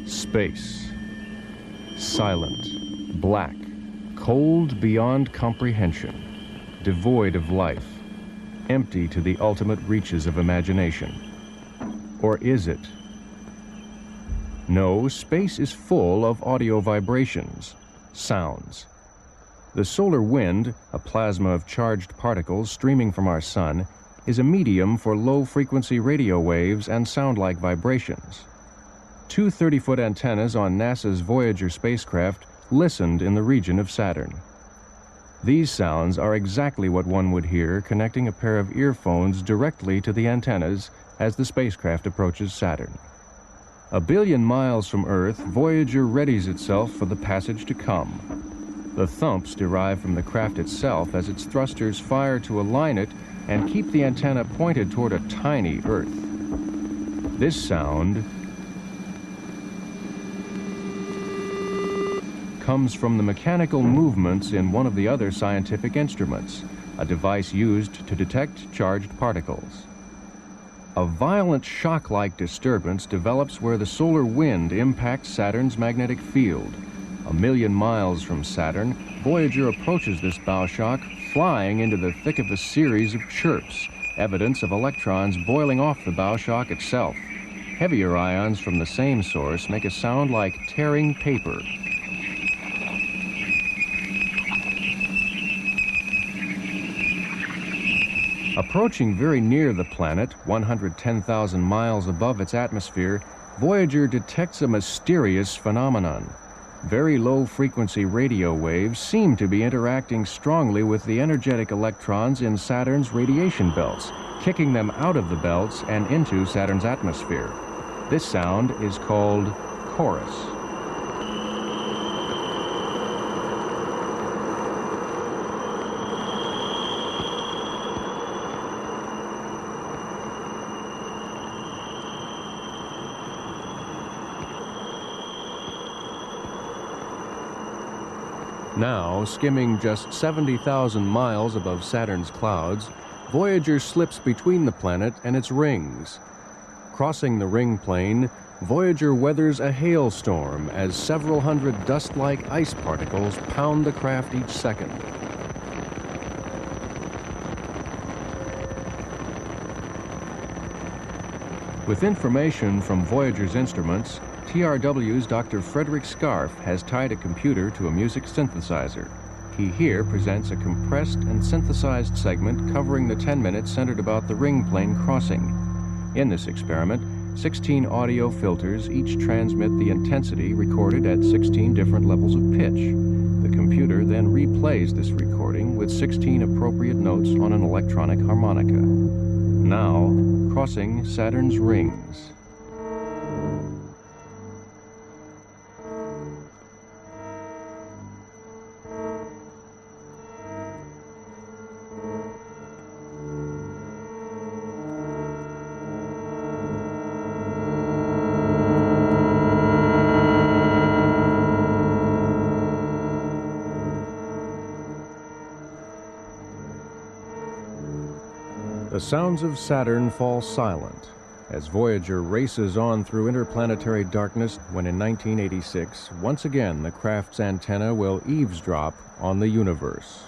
Space. Silent, black, cold beyond comprehension, devoid of life, empty to the ultimate reaches of imagination. Or is it? No, space is full of audio vibrations, sounds. The solar wind, a plasma of charged particles streaming from our sun, is a medium for low-frequency radio waves and sound-like vibrations. Two 30-foot antennas on NASA's Voyager spacecraft listened in the region of Saturn. These sounds are exactly what one would hear connecting a pair of earphones directly to the antennas as the spacecraft approaches Saturn. 1 billion miles from Earth, Voyager readies itself for the passage to come. The thumps derive from the craft itself as its thrusters fire to align it and keep the antenna pointed toward a tiny Earth. This sound comes from the mechanical movements in one of the other scientific instruments, a device used to detect charged particles. A violent shock-like disturbance develops where the solar wind impacts Saturn's magnetic field. 1 million miles from Saturn, Voyager approaches this bow shock, flying into the thick of a series of chirps, evidence of electrons boiling off the bow shock itself. Heavier ions from the same source make a sound like tearing paper. Approaching very near the planet, 110,000 miles above its atmosphere, Voyager detects a mysterious phenomenon. Very low-frequency radio waves seem to be interacting strongly with the energetic electrons in Saturn's radiation belts, kicking them out of the belts and into Saturn's atmosphere. This sound is called chorus. Now, skimming just 70,000 miles above Saturn's clouds, Voyager slips between the planet and its rings. Crossing the ring plane, Voyager weathers a hailstorm as several hundred dust-like ice particles pound the craft each second. With information from Voyager's instruments, TRW's Dr. Frederick Scarf has tied a computer to a music synthesizer. He here presents a compressed and synthesized segment covering the 10 minutes centered about the ring plane crossing. In this experiment, 16 audio filters each transmit the intensity recorded at 16 different levels of pitch. The computer then replays this recording with 16 appropriate notes on an electronic harmonica. Now, crossing Saturn's rings. The sounds of Saturn fall silent as Voyager races on through interplanetary darkness when in 1986, once again the craft's antenna will eavesdrop on the universe.